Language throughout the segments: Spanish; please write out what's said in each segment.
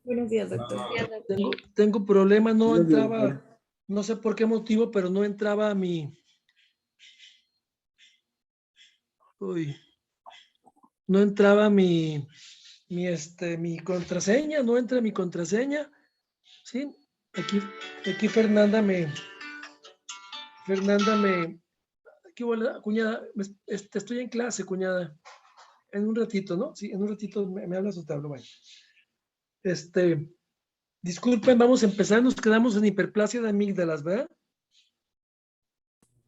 Buenos días, doctor. Tengo problema, no Buenos días, entraba, doctor. no sé por qué motivo, pero no entraba no entraba mi contraseña, no entra mi contraseña, ¿sí? Aquí aquí hola, cuñada, estoy en clase, cuñada, en un ratito, ¿no? Sí, en un ratito me hablas o te hablo, vaya. Disculpen, vamos a empezar, nos quedamos en hiperplasia de amígdalas, ¿verdad?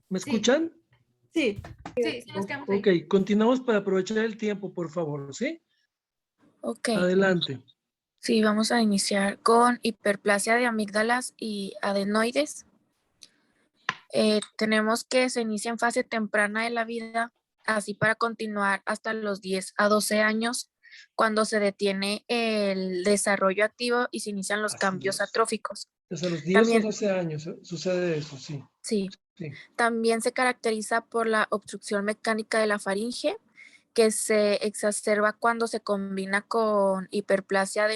¿Me Sí. escuchan? Sí. Sí, nos quedamos ahí. Ok, continuamos para aprovechar el tiempo, por favor, ¿sí? Ok, Adelante. sí, vamos a iniciar con hiperplasia de amígdalas y adenoides. Tenemos que se inicia en fase temprana de la vida, así para continuar hasta los 10 a 12 años, cuando se detiene el desarrollo activo y se inician los Así cambios es. atróficos. Desde los 10 También, o 12 años sucede eso, sí. sí, Sí. también se caracteriza por la obstrucción mecánica de la faringe, que se exacerba cuando se combina con hiperplasia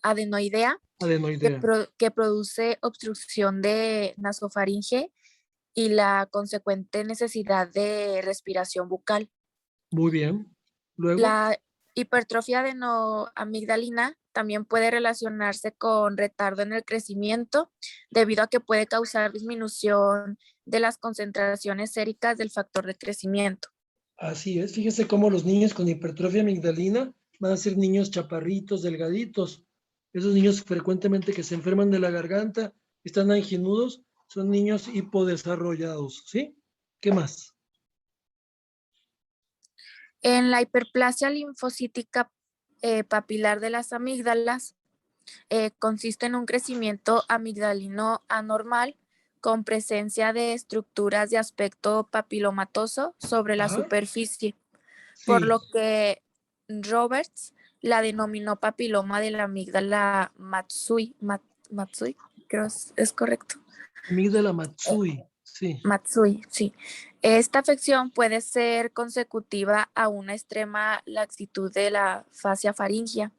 adenoidea, Adenoidea. que produce obstrucción de nasofaringe y la consecuente necesidad de respiración bucal. Muy bien. Luego, La hipertrofia adenoamigdalina también puede relacionarse con retardo en el crecimiento, debido a que puede causar disminución de las concentraciones séricas del factor de crecimiento. así es. Fíjese cómo los niños con hipertrofia amigdalina van a ser niños chaparritos, delgaditos. Esos niños frecuentemente que se enferman de la garganta, están anginudos, son niños hipodesarrollados, ¿sí? ¿Qué más? En la hiperplasia linfocítica papilar de las amígdalas, consiste en un crecimiento amigdalino anormal con presencia de estructuras de aspecto papilomatoso sobre la Ajá. superficie, por Sí. lo que Roberts la denominó papiloma de la amígdala Matsui, creo es correcto. Amígdala Matsui, sí. Matsui, sí. Esta afección puede ser consecutiva a una extrema laxitud de la fascia faríngea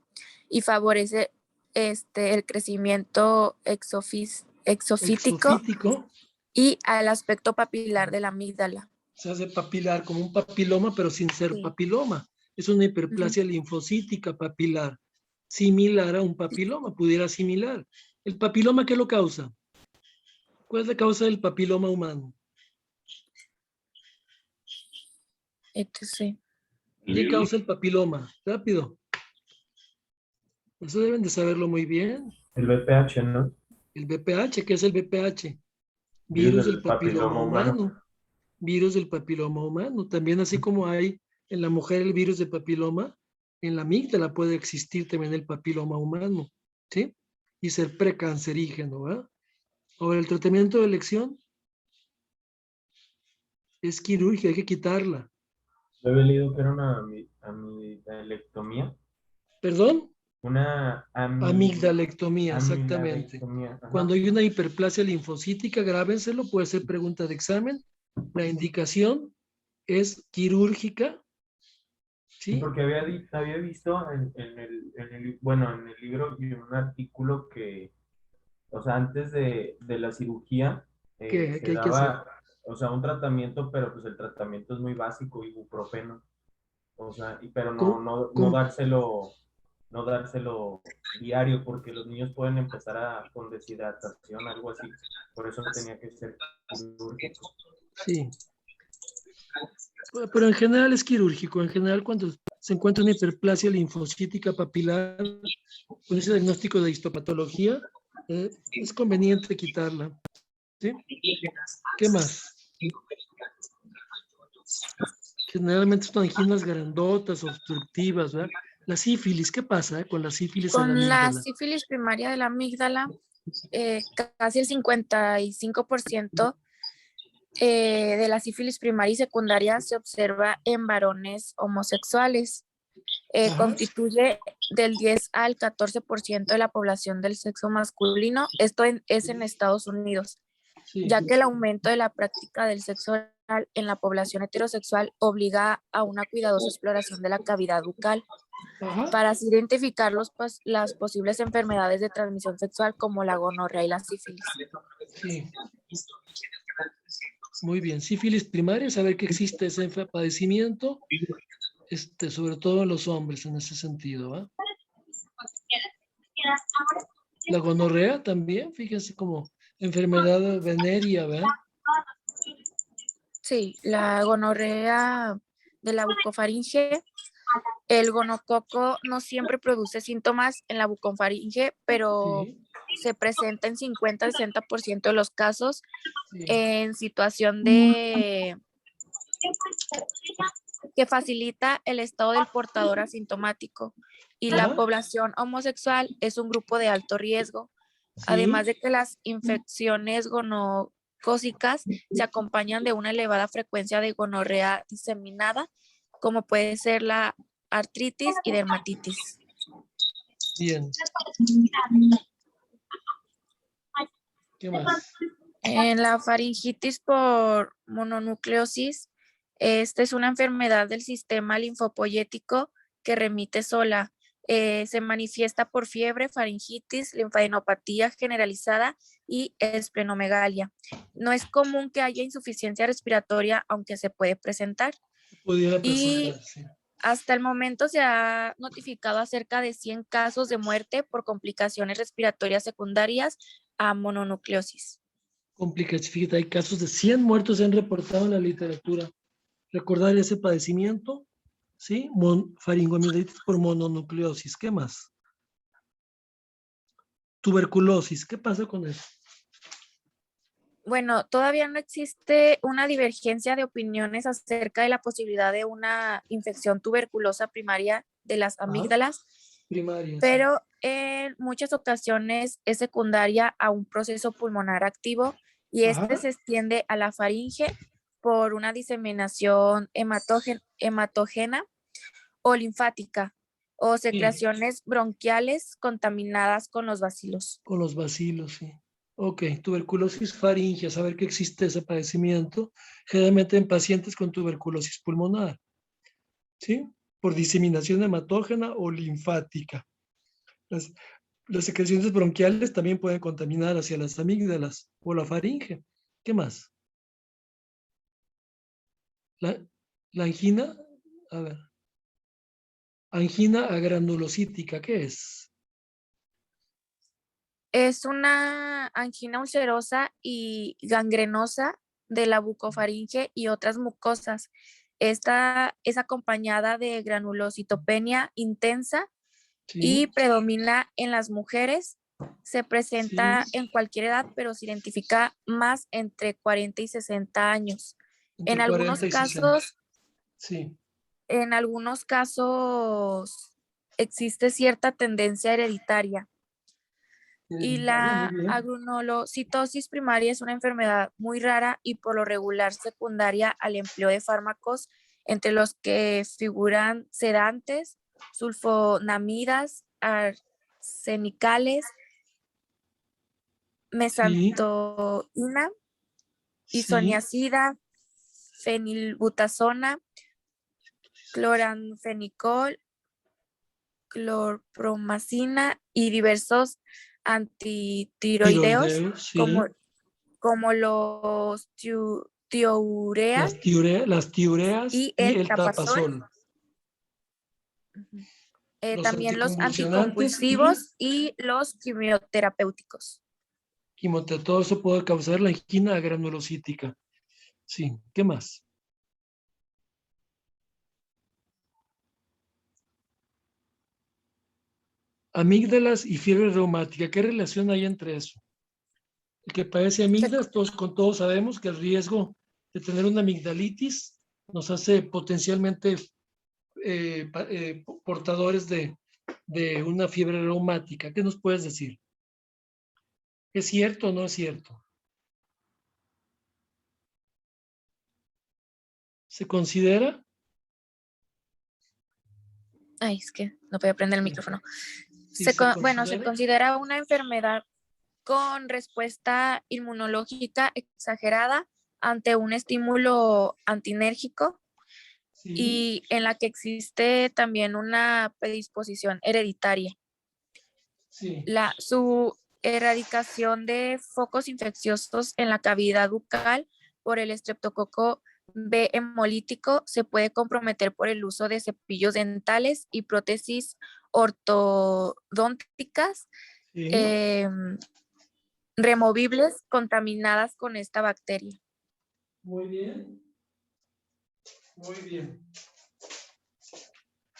y favorece el crecimiento exofítico Exofítico, y al aspecto papilar de la amígdala. se hace papilar, como un papiloma, pero sin ser Sí. papiloma. Es una hiperplasia linfocítica papilar, similar a un papiloma, pudiera similar. ¿El papiloma qué lo causa? ¿Cuál es la causa del papiloma humano? Entonces, ¿Quién causa el papiloma? Rápido. Eso deben de saberlo muy bien. El VPH, ¿no? El VPH, ¿qué es el VPH? Virus Virus del del papiloma papiloma humano. humano. Virus del papiloma humano. También así como hay en la mujer el virus del papiloma, en la amígdala puede existir también el papiloma humano, ¿sí? Y ser precancerígeno, ¿verdad? Ahora, el tratamiento de elección es quirúrgica, hay que quitarla. Yo había leído que era una amidalectomía. ¿Perdón? Una Amigdalectomía, exactamente. amidalectomía. Ajá. Cuando hay una hiperplasia linfocítica, grábenselo, puede ser pregunta de examen. La indicación es quirúrgica, Sí, ¿sí? porque había visto bueno, en el libro y en un artículo que, o sea, antes de la cirugía ¿Qué se hay que hacer? daba, o sea, un tratamiento, pero pues el tratamiento es muy básico, ibuprofeno, o sea, pero ¿Cómo- no cómo? dárselo diario, porque los niños pueden empezar con deshidratación, algo así, por eso tenía que ser quirúrgico. Sí. Pero en general es quirúrgico. En general, cuando se encuentra una hiperplasia linfocítica papilar con ese diagnóstico de histopatología, es conveniente quitarla. ¿Sí? ¿Qué más? Generalmente son anginas grandotas, obstructivas, ¿verdad? La sífilis, ¿qué pasa con la sífilis en la con la amígdala? sífilis primaria de la amígdala, casi el 55% de la sífilis primaria y secundaria se observa en varones homosexuales. Ajá. Constituye del 10 al 14% de la población del sexo masculino. Esto es en Estados Unidos, Sí. ya que el aumento de la práctica del sexo oral en la población heterosexual obliga a una cuidadosa exploración de la cavidad bucal. Ajá. para así identificar las posibles enfermedades de transmisión sexual como la gonorrea y la sífilis. Sí. Muy bien. Sífilis primaria, saber que existe ese padecimiento, sobre todo en los hombres en ese sentido, ¿va? La gonorrea también, fíjense como enfermedad venérea, ¿verdad? Sí, la gonorrea de la bucofaringe. El gonococo no siempre produce síntomas en la bucofaringe, pero Sí, se presenta en 50 al 60% de los casos sí. en situación de que facilita el estado del portador asintomático. Y la Ajá. población homosexual es un grupo de alto riesgo, Sí. además de que las infecciones gonocócicas se acompañan de una elevada frecuencia de gonorrea diseminada, como puede ser la artritis y dermatitis. Bien. ¿Qué más? En la faringitis por mononucleosis, esta es una enfermedad del sistema linfopoyético que remite sola. Se manifiesta por fiebre, faringitis, linfadenopatía generalizada y esplenomegalia. No es común que haya insuficiencia respiratoria, aunque se puede presentar. Pudiera Y presentar, sí. hasta el momento se ha notificado acerca de 100 casos de muerte por complicaciones respiratorias secundarias a mononucleosis. Complicaciones. Fíjate, hay casos de 100 muertos se han reportado en la literatura. Recordar ese padecimiento, ¿sí? Faringoamigdalitis por mononucleosis. ¿Qué más? Tuberculosis. ¿Qué pasa con eso? Bueno, todavía no existe una divergencia de opiniones acerca de la posibilidad de una infección tuberculosa primaria de las Ajá. amígdalas, Primaria, sí. pero en muchas ocasiones es secundaria a un proceso pulmonar activo y Ajá. este se extiende a la faringe por una diseminación hematógena o linfática o secreciones bronquiales contaminadas con los bacilos. Con los bacilos, sí. Ok, tuberculosis faríngea, saber que existe ese padecimiento, generalmente en pacientes con tuberculosis pulmonar, ¿sí? Por diseminación hematógena o linfática. Las, las secreciones bronquiales también pueden contaminar hacia las amígdalas o la faringe. ¿Qué más? La angina, a ver, angina agranulocítica, ¿qué es? Es una angina ulcerosa y gangrenosa de la bucofaringe y otras mucosas. Esta es acompañada de granulocitopenia intensa y Sí, predomina en las mujeres. Se presenta sí, en cualquier edad, pero se identifica más entre 40 y 60 años. En entre algunos 40 y 60. casos, Sí. en algunos casos existe cierta tendencia hereditaria. Y Hereditaria, muy la bien. agranulocitosis primaria es una enfermedad muy rara y por lo regular secundaria al empleo de fármacos, entre los que figuran sedantes, sulfonamidas, arsenicales, Sí, mesantoína, sí. isoniazida, fenilbutazona, cloranfenicol, clorpromacina y diversos antitiroideos Tiroideo, sí. como los tioureas Las tiureas y y el el tapazol. tapazol. Los También los anticonvulsionantes y anticonvulsivos y los quimioterapéuticos. quimioterapia. Todo eso puede causar la angina granulocítica. Sí, ¿qué más? Amígdalas y fiebre reumática. ¿Qué relación hay entre eso? El que padece Se- amígdalas, todos sabemos que el riesgo de tener una amigdalitis nos hace potencialmente portadores de una fiebre reumática. ¿Qué nos puedes decir? ¿Es cierto o no es cierto? ¿Se considera? Ay, es que no voy a prender el Sí, micrófono. sí, se Bueno, se considera. considera una enfermedad con respuesta inmunológica exagerada ante un estímulo antinérgico. Sí, y en la que existe también una predisposición hereditaria. sí. Su erradicación de focos infecciosos en la cavidad bucal por el estreptococo B hemolítico se puede comprometer por el uso de cepillos dentales y prótesis ortodónticas Sí, em, removibles contaminadas con esta bacteria. muy bien, muy bien.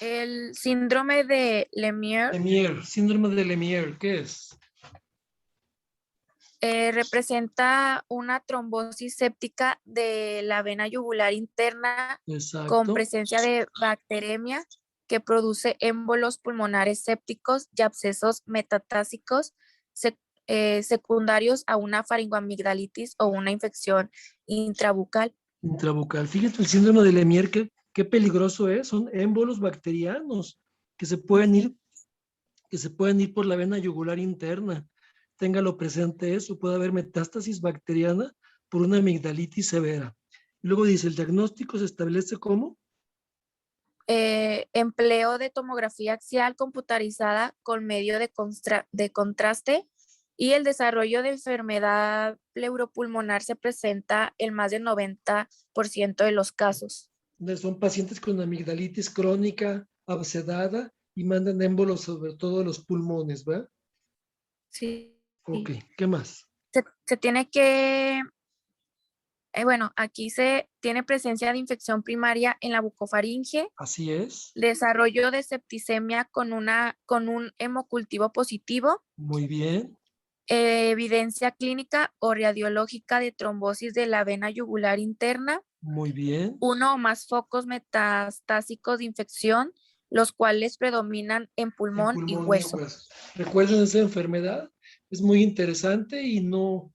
El síndrome de Lemierre Lemierre, síndrome de Lemierre, ¿qué es? representa una trombosis séptica de la vena yugular interna con Exacto. presencia de bacteremia que produce émbolos pulmonares sépticos y abscesos metatásicos secundarios a una faringoamigdalitis o una infección intrabucal. Intrabucal. Fíjate, el síndrome de Lemierre, qué peligroso es. Son émbolos bacterianos que se pueden ir, que se pueden ir por la vena yugular interna. Téngalo presente eso. Puede haber metástasis bacteriana por una amigdalitis severa. Luego dice, el diagnóstico se establece como Empleo de tomografía axial computarizada con medio de contraste y el desarrollo de enfermedad pleuropulmonar se presenta en más del 90% de los casos. son pacientes con amigdalitis crónica, abscedada y mandan émbolos sobre todo los pulmones, ¿va? Sí. Ok, ¿qué más? Se tiene que, bueno, aquí se tiene presencia de infección primaria en la bucofaringe, Así es. desarrollo de septicemia con un hemocultivo positivo, Muy bien, evidencia clínica o radiológica de trombosis de la vena yugular interna, muy bien. uno o más focos metastásicos de infección, los cuales predominan en En pulmón y pulmón y hueso. huesos. Recuerden esa enfermedad, es muy interesante y no,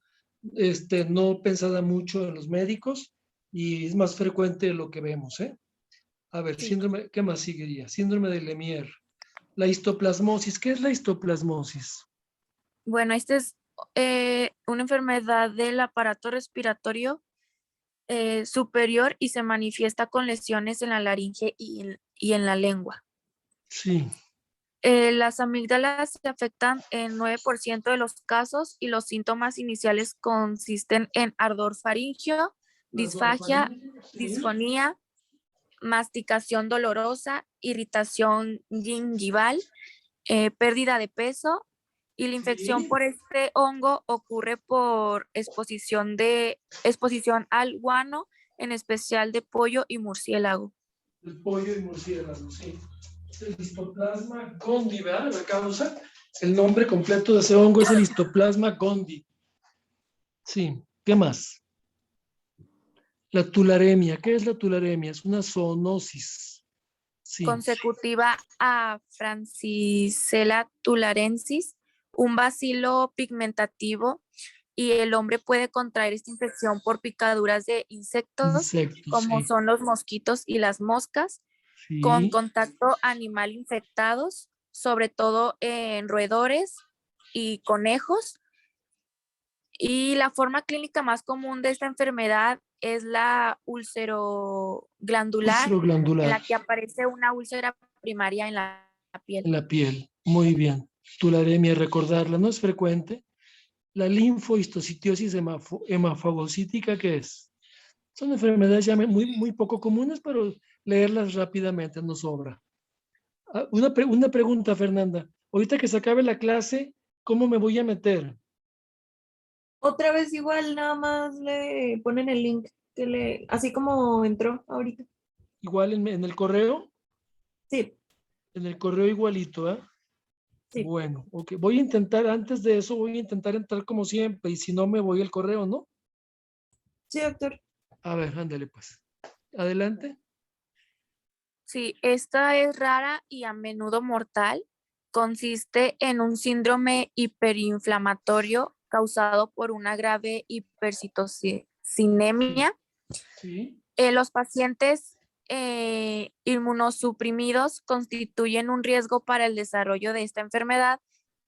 no pensada mucho en los médicos y es más frecuente de lo que vemos, ¿eh? A ver, Sí. síndrome, ¿qué más seguiría? Síndrome de Lemierre. La histoplasmosis, ¿qué es la histoplasmosis? Bueno, esta es una enfermedad del aparato respiratorio superior y se manifiesta con lesiones en la laringe y en la lengua. Sí, Las amígdalas se afectan en 9% de los casos y los síntomas iniciales consisten en ardor faríngeo, ardor disfagia, faríngeo, sí, disfonía, masticación dolorosa, irritación gingival, pérdida de peso y la infección sí, por este hongo ocurre por exposición al guano, en especial de pollo y murciélago. el pollo y murciélago, sí. El histoplasma gondii, ¿verdad? La causa, el nombre completo de ese hongo es el histoplasma gondii. Sí, ¿qué más? La tularemia, ¿qué es la tularemia? Es una zoonosis. Sí, Consecutiva a Francisella tularensis, un bacilo pigmentativo, y el hombre puede contraer esta infección por picaduras de insectos, insectos, como sí, son los mosquitos y las moscas, con sí. contacto animal infectados, sobre todo en roedores y conejos. Y la forma clínica más común de esta enfermedad es la ulceroglandular, Úlcero en glandular la que aparece una úlcera primaria en la piel. en la piel. Muy bien. Tularemia, recordarla, no es frecuente. La linfohistocitosis hemafagocítica, ¿qué es? Son enfermedades ya muy poco comunes, pero leerlas rápidamente nos sobra. Una pregunta, Fernanda. Ahorita que se acabe la clase, ¿cómo me voy a meter? Otra vez igual, nada más le ponen el link así como entró ahorita. Igual en el correo, Sí, en el correo igualito, ¿eh? sí, Bueno, ok. Voy a intentar, antes de eso, voy a intentar entrar como siempre, y si no, me voy al correo, ¿no? sí, doctor. A ver, ándale pues. Adelante. Sí, esta es rara y a menudo mortal. Consiste en un síndrome hiperinflamatorio causado por una grave Sí, hipercitocinemia. sí, Los pacientes inmunosuprimidos constituyen un riesgo para el desarrollo de esta enfermedad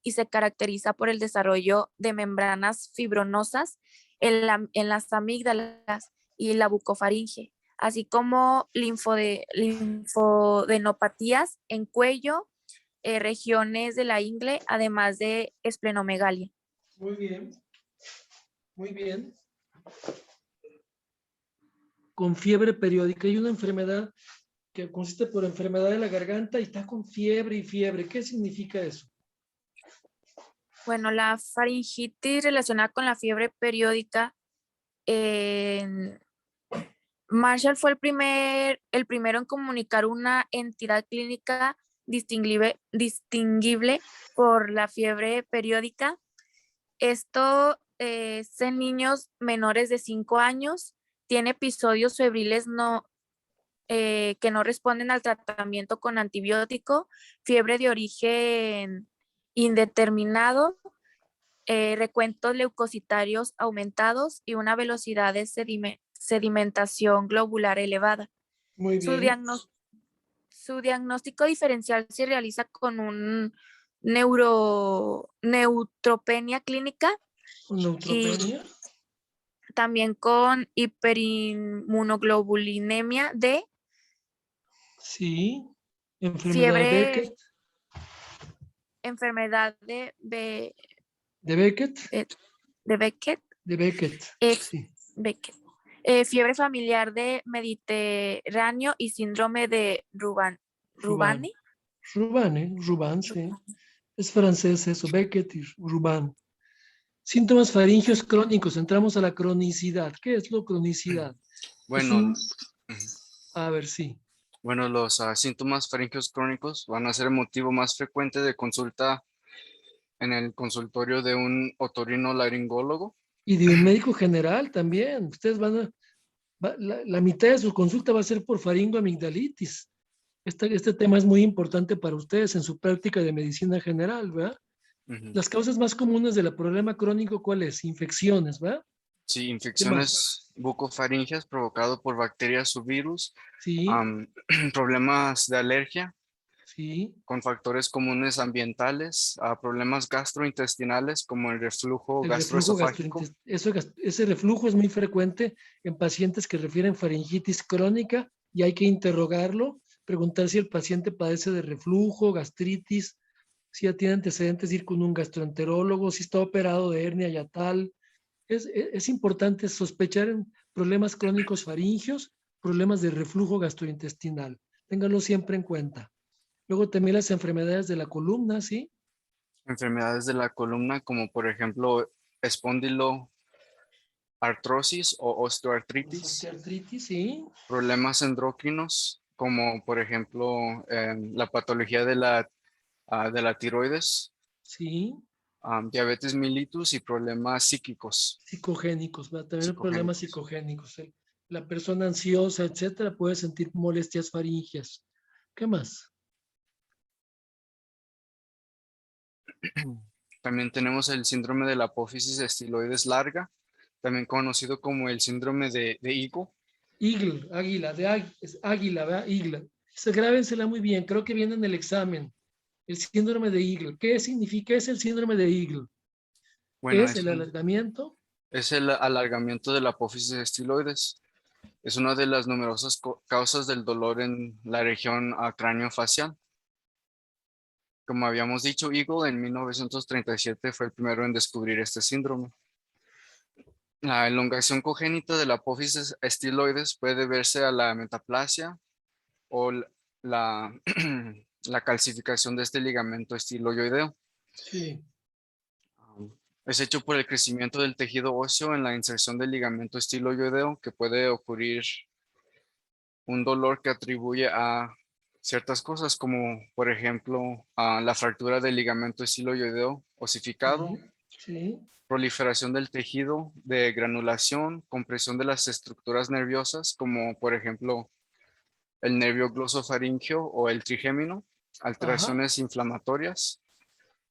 y se caracteriza por el desarrollo de membranas fibronosas en las amígdalas y la bucofaringe, así como linfodenopatías en cuello, regiones de la ingle, además de esplenomegalia. Muy bien, muy bien. Con fiebre periódica. Hay una enfermedad que consiste por enfermedad de la garganta y está con fiebre y fiebre. ¿Qué significa eso? Bueno, la faringitis relacionada con la fiebre periódica, Marshall fue el primero en comunicar una entidad clínica distinguible por la fiebre periódica. Esto es en niños menores de 5 años, tiene episodios febriles que no responden al tratamiento con antibiótico, fiebre de origen indeterminado, recuentos leucocitarios aumentados y una velocidad de sedimentación globular elevada. Muy Su, bien. su diagnóstico diferencial se realiza con un neutropenia clínica ¿Con y neutropenia? también con hiperinmunoglobulinemia D, Sí. Enfermedad de fiebre, Beckett. enfermedad ¿De Beckett? de Beckett, De Beckett. eh, Sí. Beckett. Fiebre familiar de Mediterráneo y síndrome de Ruban. Rubani. Ruban, sí. Es francés eso, Beckett y Ruban. Síntomas faringios crónicos. Entramos a la cronicidad. ¿Qué es lo cronicidad? Es Bueno, un... A ver, sí. bueno, los síntomas faringios crónicos van a ser el motivo más frecuente de consulta en el consultorio de un otorrinolaringólogo. Y de un médico general también. Ustedes van a... la mitad de su consulta va a ser por faringoamigdalitis. Este tema es muy importante para ustedes en su práctica de medicina general, ¿verdad? Ujú. Las causas más comunes del problema crónico, ¿cuál es? Infecciones, ¿verdad? Sí, ¿Qué más? infecciones bucofaringias provocado por bacterias o virus, Sí, problemas de alergia sí. con factores comunes ambientales, problemas gastrointestinales como el reflujo El reflujo gastroesofágico. gastrointestinal. Ese reflujo es muy frecuente en pacientes que refieren faringitis crónica y hay que interrogarlo, preguntar si el paciente padece de reflujo, gastritis, si ya tiene antecedentes de ir con un gastroenterólogo, si está operado de hernia yatal. Es importante sospechar en problemas crónicos faringios, problemas de reflujo gastrointestinal. Ténganlo siempre en cuenta. Luego también las enfermedades de la columna, ¿sí? Enfermedades de la columna como por ejemplo espondilo artrosis o osteoartritis, Osteoartritis, sí. problemas endocrinos, como por ejemplo la patología de la tiroides, Sí, diabetes mellitus y problemas psíquicos, psicogénicos, ¿verdad? También problemas psicogénicos. psicogénicos. La persona ansiosa, etcétera, puede sentir molestias faringias. ¿Qué más? También tenemos el síndrome de la apófisis estiloides larga, también conocido como el síndrome de Higo. Eagle, águila, es águila, ¿verdad? Eagle. Grábensela muy bien, creo que viene en el examen. El síndrome de Eagle. ¿Qué significa? ¿Qué es el síndrome de Eagle? Bueno, Es el alargamiento. es el alargamiento de la apófisis estiloides. Es una de las numerosas causas del dolor en la región cráneo-facial. Como habíamos dicho, Eagle en 1937 fue el primero en descubrir este síndrome. La elongación congénita de la apófisis estiloides puede deberse a la metaplasia o la, la calcificación de este ligamento estiloideo. Sí. Es hecho por el crecimiento del tejido óseo en la inserción del ligamento estiloideo, que puede ocurrir un dolor que atribuye a ciertas cosas, como por ejemplo a la fractura del ligamento estiloideo osificado, Sí, sí. proliferación del tejido de granulación, compresión de las estructuras nerviosas, como por ejemplo el nervio glosofaríngeo o el trigémino, Ajá, alteraciones inflamatorias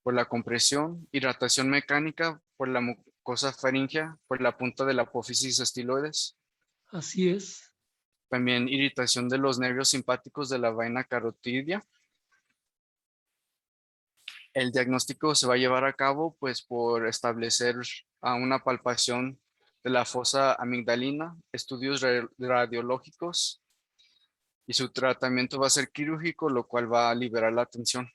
por la compresión, irritación mecánica por la mucosa faríngea, por la punta de la apófisis estiloides, así es. también irritación de los nervios simpáticos de la vaina carotidia. El diagnóstico se va a llevar a cabo pues por establecer una palpación de la fosa amigdalina, estudios radiológicos y su tratamiento va a ser quirúrgico, lo cual va a liberar la tensión.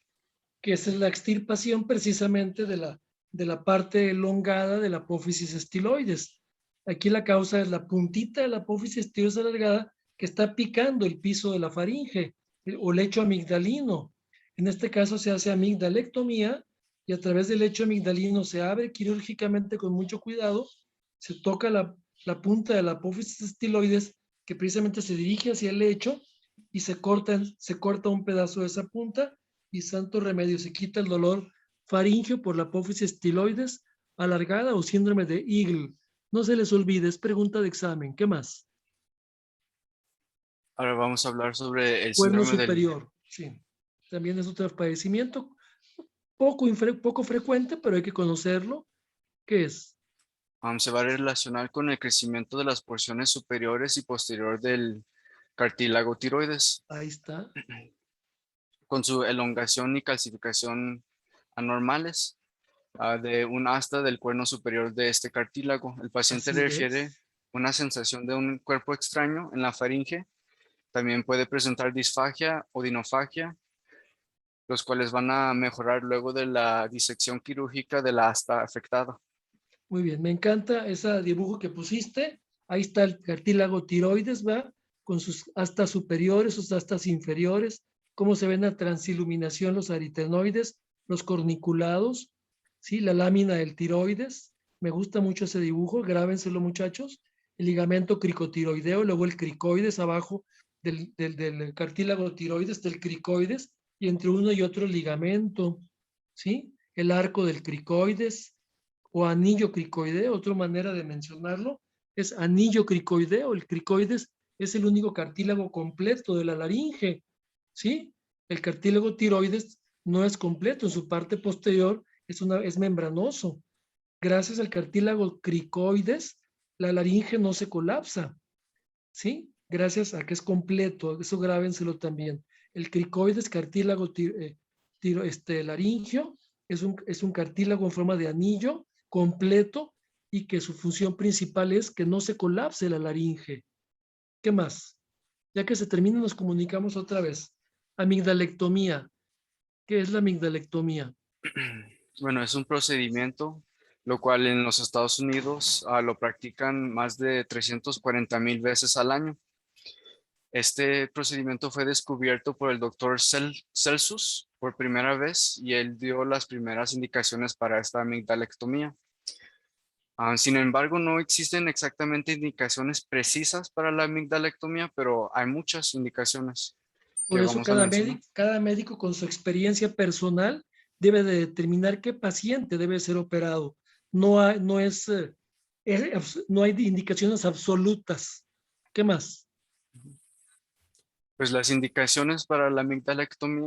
Que esa es la extirpación precisamente de la parte elongada de la apófisis estiloides. Aquí la causa es la puntita de la apófisis estiloides alargada que está picando el piso de la faringe o lecho amigdalino. En este caso se hace amigdalectomía y a través del lecho amigdalino se abre quirúrgicamente con mucho cuidado, se toca la punta de la apófisis estiloides que precisamente se dirige hacia el lecho y se corta un pedazo de esa punta y santo remedio, se quita el dolor faríngeo por la apófisis estiloides alargada o síndrome de Eagle. No se les olvide, es pregunta de examen. ¿Qué más? Ahora vamos a hablar sobre el Cuerno síndrome del... superior, sí. También es otro padecimiento poco frecuente, pero hay que conocerlo. ¿Qué es? se va a relacionar con el crecimiento de las porciones superiores y posterior del cartílago tiroides, Ahí está. con su elongación y calcificación anormales de un asta del cuerno superior de este cartílago. El paciente Así refiere es. una sensación de un cuerpo extraño en la faringe. También puede presentar disfagia o dinofagia, los cuales van a mejorar luego de la disección quirúrgica de la asta afectada. Muy bien, me encanta ese dibujo que pusiste. Ahí está el cartílago tiroides, ¿va? Con sus astas superiores, sus astas inferiores, cómo se ven a transiluminación los aritenoides, los corniculados, ¿sí? La lámina del tiroides. Me gusta mucho ese dibujo, grábenselo muchachos. El ligamento cricotiroideo, luego el cricoides abajo del cartílago tiroides, del cricoides, y entre uno y otro ligamento, ¿sí? El arco del cricoides, o anillo cricoideo, otra manera de mencionarlo, es anillo cricoideo. El cricoides es el único cartílago completo de la laringe, ¿sí? El cartílago tiroides no es completo, en su parte posterior es membranoso. Gracias al cartílago cricoides, la laringe no se colapsa, ¿sí? Gracias a que es completo, eso grábenselo también. El cricoides, cartílago laringio, es un cartílago en forma de anillo completo y que su función principal es que no se colapse la laringe. ¿Qué más? Ya que se termina, nos comunicamos otra vez. Amigdalectomía. ¿Qué es la amigdalectomía? Bueno, es un procedimiento lo cual en los Estados Unidos lo practican más de 340,000 veces al año. Este procedimiento fue descubierto por el doctor Celsus por primera vez y él dio las primeras indicaciones para esta amigdalectomía. Sin embargo, no existen exactamente indicaciones precisas para la amigdalectomía, pero hay muchas indicaciones que Por eso vamos a mencionar. cada médico con su experiencia personal debe de determinar qué paciente debe ser operado. No hay indicaciones absolutas. ¿Qué más? Pues las indicaciones para la amigdalectomía